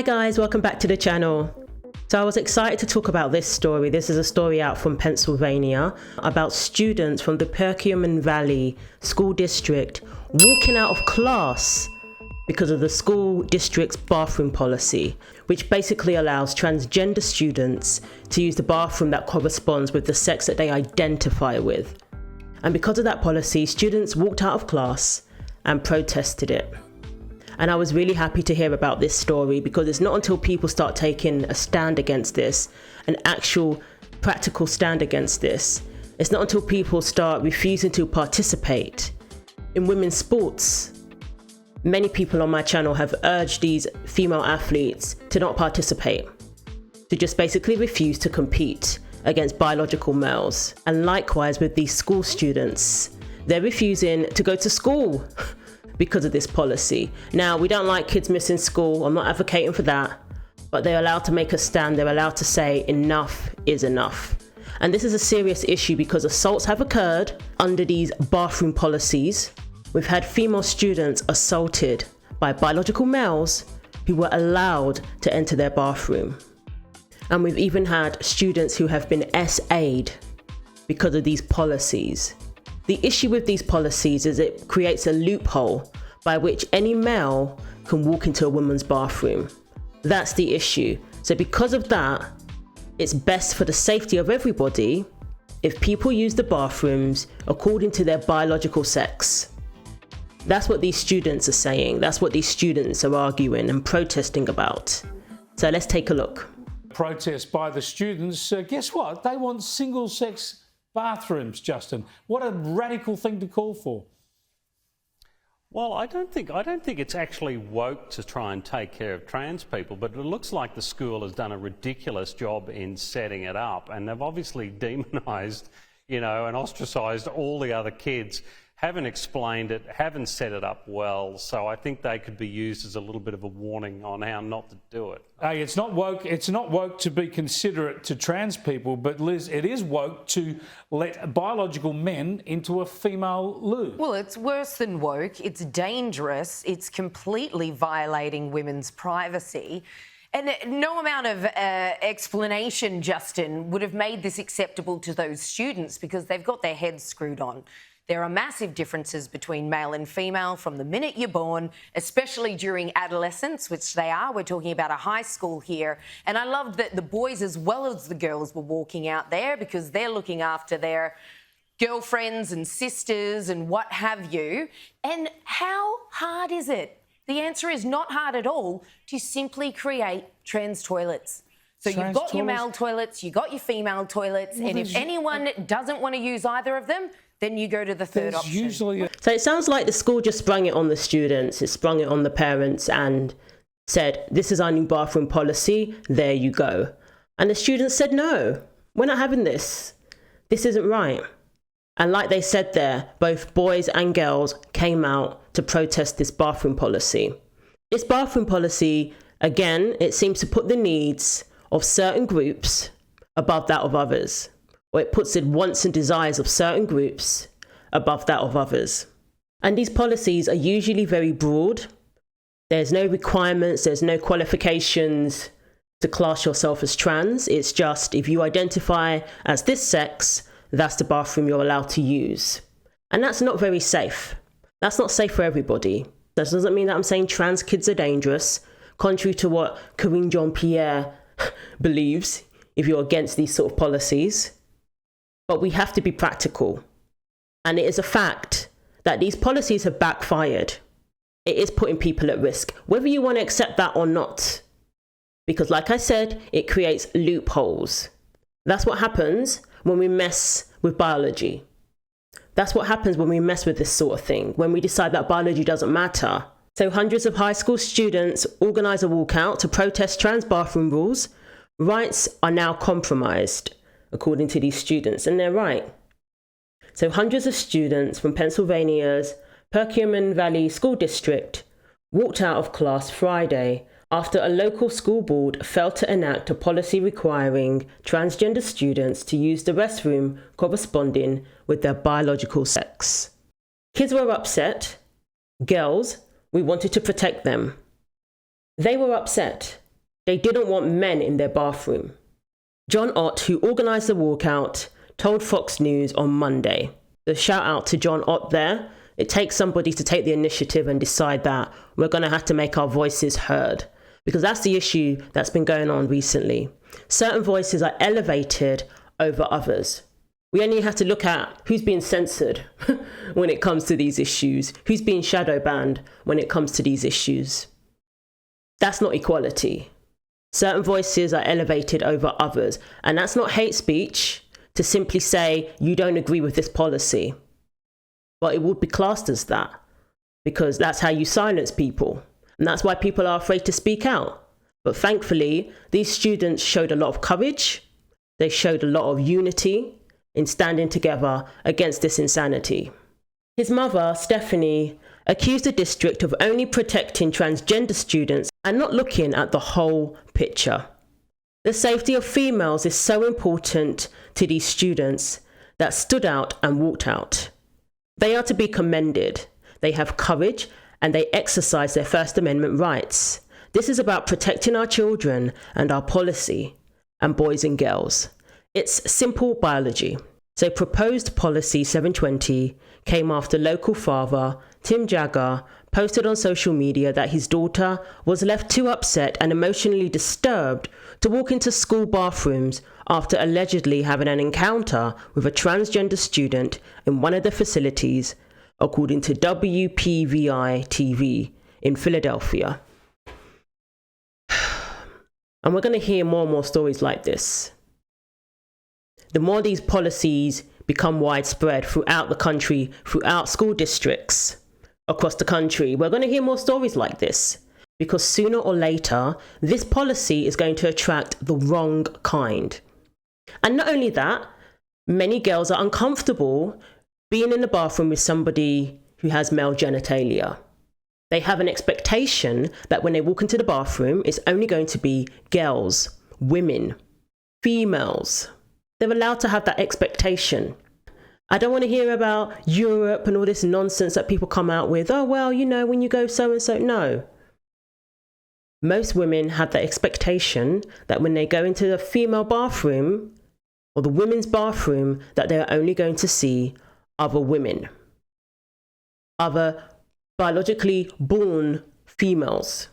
Hi guys, welcome back to the channel. So I was excited to talk about this story. This is a story out from Pennsylvania about students from the Perkiomen Valley School District walking out of class because of the school district's bathroom policy, which basically allows transgender students to use the bathroom that corresponds with the sex that they identify with. And because of that policy, students walked out of class and protested it. And I was really happy to hear about this story because it's not until people start taking a stand against this, an actual practical stand against this, it's not until people start refusing to participate in women's sports. Many people on my channel have urged these female athletes to not participate, to just basically refuse to compete against biological males. And likewise with these school students, they're refusing to go to school because of this policy. Now, we don't like kids missing school. I'm not advocating for that, but they're allowed to make a stand. They're allowed to say enough is enough. And this is a serious issue because assaults have occurred under these bathroom policies. We've had female students assaulted by biological males who were allowed to enter their bathroom. And we've even had students who have been SA'd because of these policies. The issue with these policies is it creates a loophole by which any male can walk into a woman's bathroom. That's the issue. So because of that, it's best for the safety of everybody if people use the bathrooms according to their biological sex. That's what these students are saying. That's what these students are arguing and protesting about. So let's take a look. Protest by the students. Guess what? They want single-sex bathrooms, Justin. What a radical thing to call for. Well, I don't think it's actually woke to try and take care of trans people, but it looks like the school has done a ridiculous job in setting it up, and they've obviously demonised, and ostracised all the other kids. Haven't explained it, haven't set it up well, so I think they could be used as a little bit of a warning on how not to do it. Hey, it's not woke to be considerate to trans people, but Liz, it is woke to let biological men into a female loo. Well, it's worse than woke. It's dangerous. It's completely violating women's privacy. And no amount of explanation, Justin, would have made this acceptable to those students because they've got their heads screwed on. There are massive differences between male and female from the minute you're born, especially during adolescence, which they are. We're talking about a high school here. And I loved that the boys as well as the girls were walking out there because they're looking after their girlfriends and sisters and what have you. And how hard is it? The answer is not hard at all to simply create trans toilets. So you've got your male toilets, you've got your female toilets, and if anyone doesn't want to use either of them, then you go to the third option. So it sounds like the school just sprung it on the students, it sprung it on the parents and said, this is our new bathroom policy, there you go. And the students said, no, we're not having this. This isn't right. And like they said there, both boys and girls came out to protest this bathroom policy. This bathroom policy, again, it seems to put the needs of certain groups above that of others. Or it puts the wants and desires of certain groups above that of others. And these policies are usually very broad. There's no requirements, there's no qualifications to class yourself as trans. It's just if you identify as this sex, that's the bathroom you're allowed to use. And that's not very safe. That's not safe for everybody. That doesn't mean that I'm saying trans kids are dangerous, contrary to what Karine Jean-Pierre believes if you're against these sort of policies. But we have to be practical. And it is a fact that these policies have backfired. It is putting people at risk, whether you want to accept that or not. Because like I said, it creates loopholes. That's what happens when we mess with biology. That's what happens when we mess with this sort of thing, when we decide that biology doesn't matter. So hundreds of high school students organise a walkout to protest trans bathroom rules. Rights are now compromised, according to these students, and they're right. So hundreds of students from Pennsylvania's Perkiomen Valley School District walked out of class Friday after a local school board failed to enact a policy requiring transgender students to use the restroom corresponding with their biological sex. Kids were upset. Girls, we wanted to protect them. They were upset They didn't want men in their bathroom. John Ott, who organised the walkout, told Fox News on Monday. The shout out to John Ott there. It takes somebody to take the initiative and decide that we're going to have to make our voices heard. Because that's the issue that's been going on recently. Certain voices are elevated over others. We only have to look at who's being censored when it comes to these issues, who's being shadow banned when it comes to these issues. That's not equality. Certain voices are elevated over others, and that's not hate speech to simply say you don't agree with this policy. But it would be classed as that, because that's how you silence people, and that's why people are afraid to speak out. But thankfully, these students showed a lot of courage, they showed a lot of unity in standing together against this insanity. His mother, Stephanie, accused the district of only protecting transgender students and not looking at the whole picture. The safety of females is so important to these students that stood out and walked out. They are to be commended. They have courage and they exercise their First Amendment rights. This is about protecting our children and our policy and boys and girls. It's simple biology. So proposed policy 720 came after local father Tim Jagger posted on social media that his daughter was left too upset and emotionally disturbed to walk into school bathrooms after allegedly having an encounter with a transgender student in one of the facilities, according to WPVI TV in Philadelphia. And we're going to hear more and more stories like this. The more these policies become widespread throughout the country, throughout school districts across the country, we're going to hear more stories like this, because sooner or later, this policy is going to attract the wrong kind. And not only that, many girls are uncomfortable being in the bathroom with somebody who has male genitalia. They have an expectation that when they walk into the bathroom, it's only going to be girls, women, females. They're allowed to have that expectation. I don't want to hear about Europe and all this nonsense that people come out with. Oh, well, you know, when you go so and so. No. Most women have that expectation that when they go into the female bathroom or the women's bathroom, that they're only going to see other women, other biologically born females.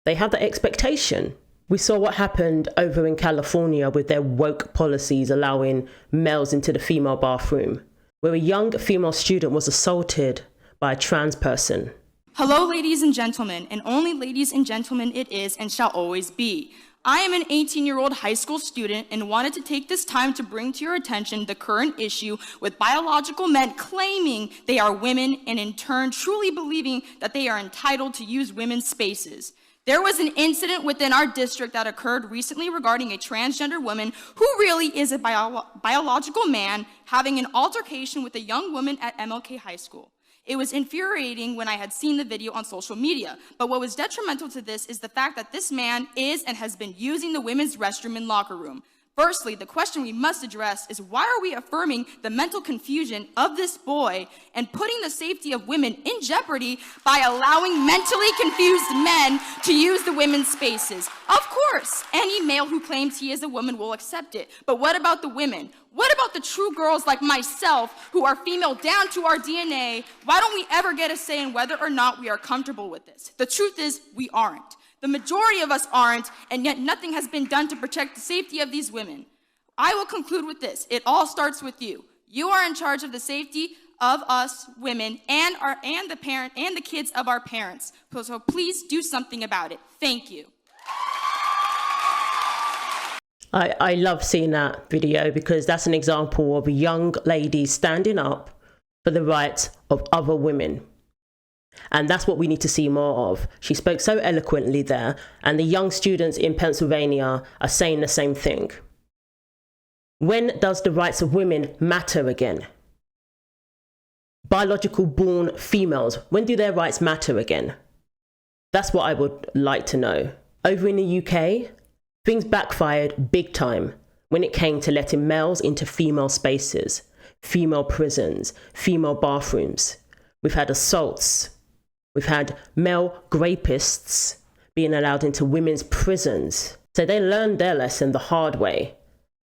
They have that expectation. We saw what happened over in California with their woke policies allowing males into the female bathroom, where a young female student was assaulted by a trans person. Hello, ladies and gentlemen, and only ladies and gentlemen it is and shall always be. I am an 18-year-old high school student and wanted to take this time to bring to your attention the current issue with biological men claiming they are women and in turn truly believing that they are entitled to use women's spaces. There was an incident within our district that occurred recently regarding a transgender woman who really is a biological man having an altercation with a young woman at MLK High School. It was infuriating when I had seen the video on social media, but what was detrimental to this is the fact that this man is and has been using the women's restroom and locker room. Firstly, the question we must address is why are we affirming the mental confusion of this boy and putting the safety of women in jeopardy by allowing mentally confused men to use the women's spaces? Of course, any male who claims he is a woman will accept it, but what about the women? What about the true girls like myself who are female down to our DNA? Why don't we ever get a say in whether or not we are comfortable with this? The truth is, we aren't. The majority of us aren't, and yet nothing has been done to protect the safety of these women. I will conclude with this. It all starts with you. You are in charge of the safety of us women and the kids of our parents. So please do something about it. Thank you. I love seeing that video because that's an example of a young lady standing up for the rights of other women. And that's what we need to see more of. She spoke so eloquently there, and the young students in Pennsylvania are saying the same thing. When does the rights of women matter again? Biological born females, when do their rights matter again? That's what I would like to know. Over in the UK, things backfired big time when it came to letting males into female spaces, female prisons, female bathrooms. We've had assaults. We've had male rapists being allowed into women's prisons. So they learned their lesson the hard way.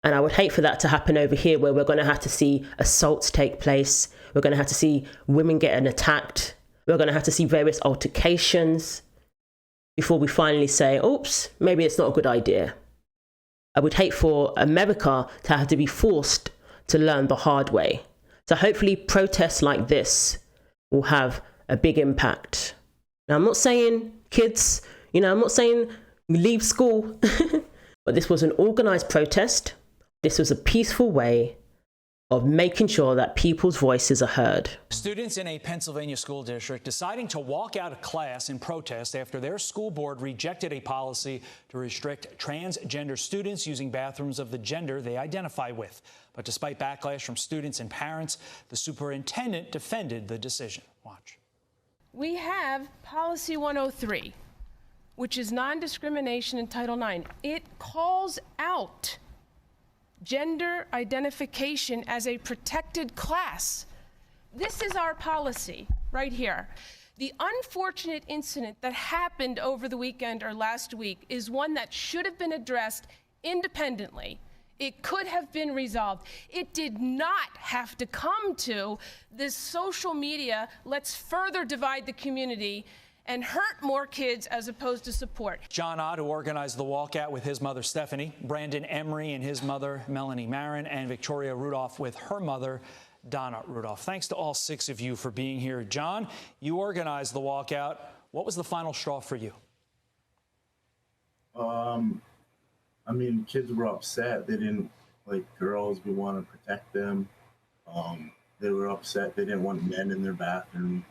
And I would hate for that to happen over here, where we're going to have to see assaults take place. We're going to have to see women getting attacked. We're going to have to see various altercations before we finally say, oops, maybe it's not a good idea. I would hate for America to have to be forced to learn the hard way. So hopefully protests like this will have a big impact. Now, I'm not saying kids, I'm not saying leave school, but this was an organized protest. This was a peaceful way of making sure that people's voices are heard. Students in a Pennsylvania school district deciding to walk out of class in protest after their school board rejected a policy to restrict transgender students using bathrooms of the gender they identify with. But despite backlash from students and parents, the superintendent defended the decision. Watch. We have Policy 103, which is non-discrimination in Title IX. It calls out gender identification as a protected class. This is our policy right here. The unfortunate incident that happened over the weekend or last week is one that should have been addressed independently. It could have been resolved. It did not have to come to this social media, let's further divide the community and hurt more kids as opposed to support. John Ott, who organized the walkout with his mother, Stephanie, Brandon Emery and his mother, Melanie Marin, and Victoria Rudolph with her mother, Donna Rudolph. Thanks to all 6 of you for being here. John, you organized the walkout. What was the final straw for you? Kids were upset. They didn't like girls. We want to protect them. They were upset. They didn't want men in their bathroom.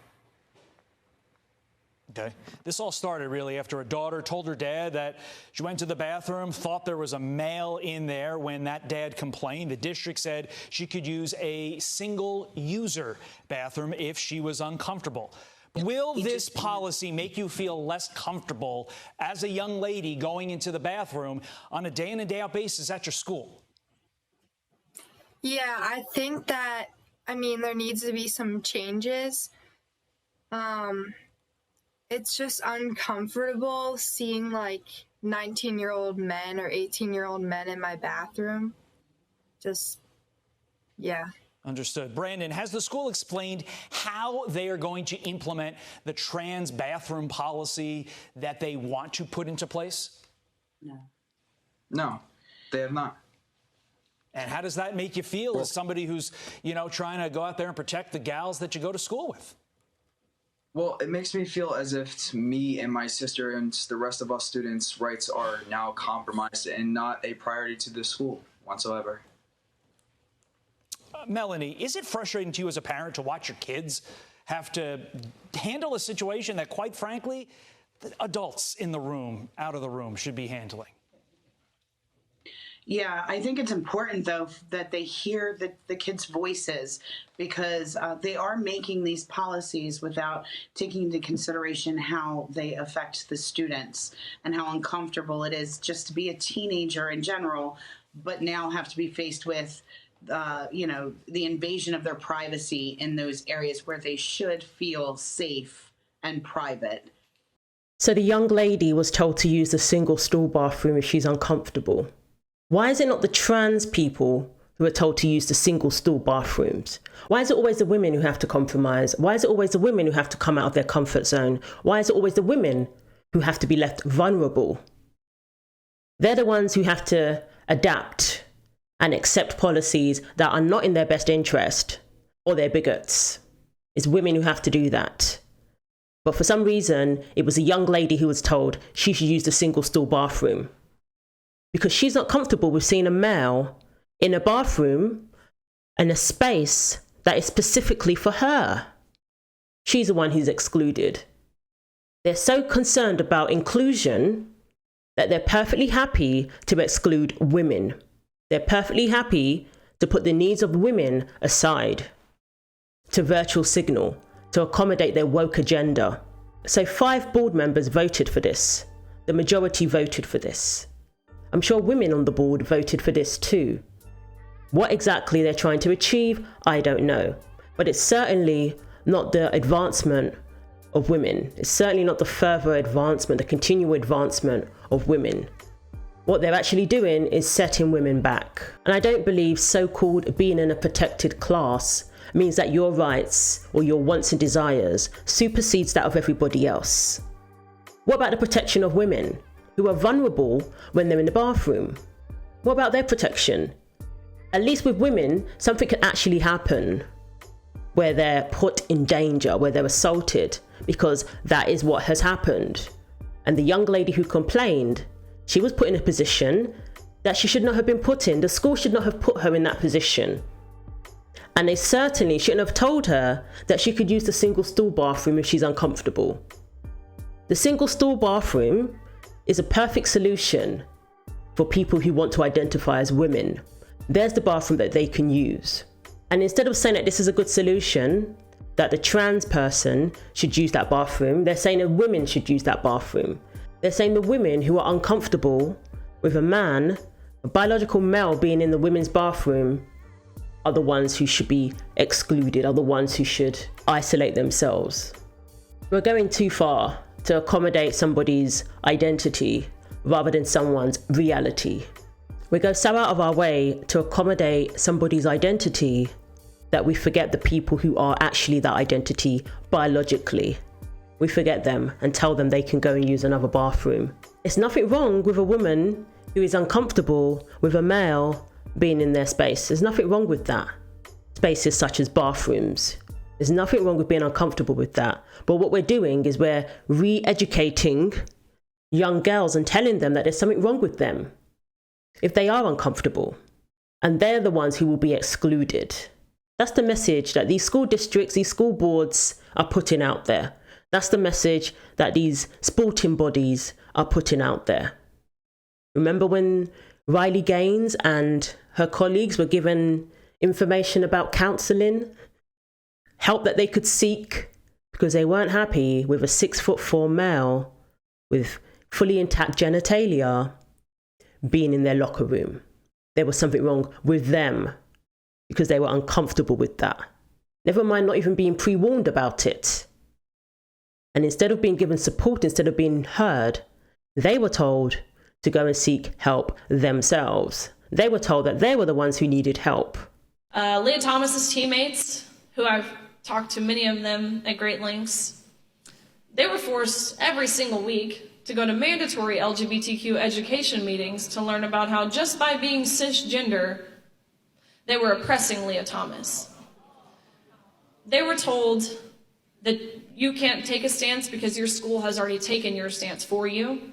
Okay. This all started really after a daughter told her dad that she went to the bathroom, thought there was a male in there. When that dad complained, the district said she could use a single-user bathroom if she was uncomfortable. Will this policy make you feel less comfortable as a young lady going into the bathroom on a day-in and day-out basis at your school? Yeah, I think that, there needs to be some changes. It's just uncomfortable seeing 19-year-old men or 18-year-old men in my bathroom. Yeah. Understood. Brandon, has the school explained how they are going to implement the trans bathroom policy that they want to put into place? No, they have not. And how does that make you feel as somebody who's, trying to go out there and protect the gals that you go to school with? Well, it makes me feel as if me and my sister and the rest of us students' rights are now compromised and not a priority to the school whatsoever. Melanie, is it frustrating to you as a parent to watch your kids have to handle a situation that, quite frankly, the adults in the room, out of the room, should be handling? Yeah, I think it's important, though, that they hear the kids' voices, because they are making these policies without taking into consideration how they affect the students and how uncomfortable it is just to be a teenager in general, but now have to be faced with, the invasion of their privacy in those areas where they should feel safe and private. So the young lady was told to use the single stall bathroom if she's uncomfortable. Why is it not the trans people who are told to use the single stall bathrooms? Why is it always the women who have to compromise? Why is it always the women who have to come out of their comfort zone? Why is it always the women who have to be left vulnerable? They're the ones who have to adapt and accept policies that are not in their best interest, or they're bigots. It's women who have to do that. But for some reason, it was a young lady who was told she should use the single stall bathroom, because she's not comfortable with seeing a male in a bathroom and a space that is specifically for her. She's the one who's excluded. They're so concerned about inclusion that they're perfectly happy to exclude women. They're perfectly happy to put the needs of women aside, to virtual signal, to accommodate their woke agenda. So 5 board members voted for this. The majority voted for this. I'm sure women on the board voted for this too. What exactly they're trying to achieve, I don't know. But it's certainly not the advancement of women. It's certainly not the further advancement, the continual advancement of women. What they're actually doing is setting women back. And I don't believe so-called being in a protected class means that your rights or your wants and desires supersedes that of everybody else. What about the protection of women who are vulnerable when they're in the bathroom? What about their protection? At least with women, something can actually happen where they're put in danger, where they're assaulted, because that is what has happened. And the young lady who complained, she was put in a position that she should not have been put in. The school should not have put her in that position. And they certainly shouldn't have told her that she could use the single stool bathroom if she's uncomfortable. The single stool bathroom is a perfect solution for people who want to identify as women. There's the bathroom that they can use. And instead of saying that this is a good solution, that the trans person should use that bathroom, they're saying that women should use that bathroom. They're saying the women who are uncomfortable with a man, a biological male being in the women's bathroom, are the ones who should be excluded, are the ones who should isolate themselves. We're going too far to accommodate somebody's identity rather than someone's reality. We go so out of our way to accommodate somebody's identity that we forget the people who are actually that identity biologically. We forget them and tell them they can go and use another bathroom. It's nothing wrong with a woman who is uncomfortable with a male being in their space. There's nothing wrong with that. Spaces such as bathrooms. There's nothing wrong with being uncomfortable with that. But what we're doing is we're re-educating young girls and telling them that there's something wrong with them if they are uncomfortable. And they're the ones who will be excluded. That's the message that these school districts, these school boards are putting out there. That's the message that these sporting bodies are putting out there. Remember when Riley Gaines and her colleagues were given information about counselling, help that they could seek because they weren't happy with a 6'4" male with fully intact genitalia being in their locker room. There was something wrong with them because they were uncomfortable with that. Never mind not even being pre-warned about it. And instead of being given support, instead of being heard, they were told to go and seek help themselves. They were told that they were the ones who needed help. Leah Thomas's teammates, who I've talked to many of them at great lengths, they were forced every single week to go to mandatory LGBTQ education meetings to learn about how just by being cisgender, they were oppressing Leah Thomas. They were told that you can't take a stance because your school has already taken your stance for you.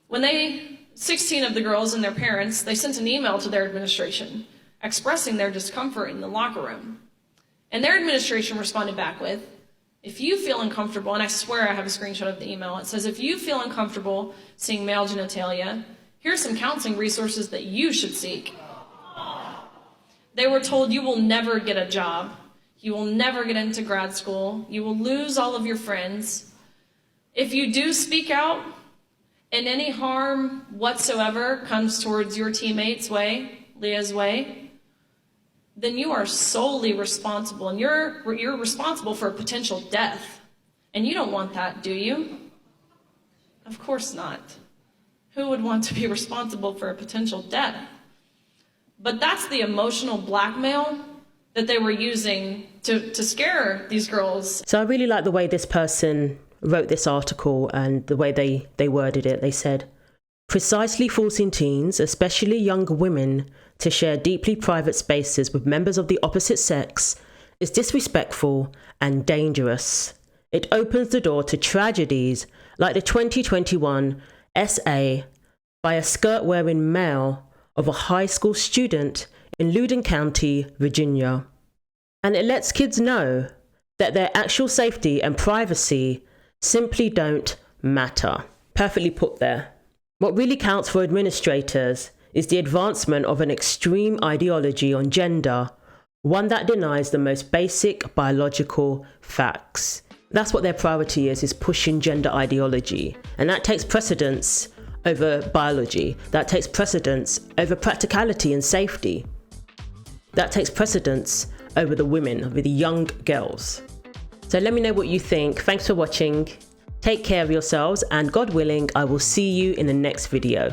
When 16 of the girls and their parents, they sent an email to their administration expressing their discomfort in the locker room. And their administration responded back with, if you feel uncomfortable, and I swear I have a screenshot of the email, it says, if you feel uncomfortable seeing male genitalia, here's some counseling resources that you should seek. They were told you will never get a job, you will never get into grad school, you will lose all of your friends. If you do speak out, and any harm whatsoever comes towards your teammates' way, Leah's way, then you are solely responsible, and you're responsible for a potential death. And you don't want that, do you? Of course not. Who would want to be responsible for a potential death? But that's the emotional blackmail that they were using to scare these girls. So I really like the way this person wrote this article and the way they worded it. They said, precisely forcing teens, especially younger women, to share deeply private spaces with members of the opposite sex is disrespectful and dangerous. It opens the door to tragedies like the 2021 SA by a skirt-wearing male of a high school student in Loudoun County, Virginia. And it lets kids know that their actual safety and privacy simply don't matter. Perfectly put there. What really counts for administrators is the advancement of an extreme ideology on gender, one that denies the most basic biological facts. That's what their priority is pushing gender ideology. And that takes precedence over biology. That takes precedence over practicality and safety. That takes precedence over the women, over the young girls. So let me know what you think. Thanks for watching. Take care of yourselves, and God willing, I will see you in the next video.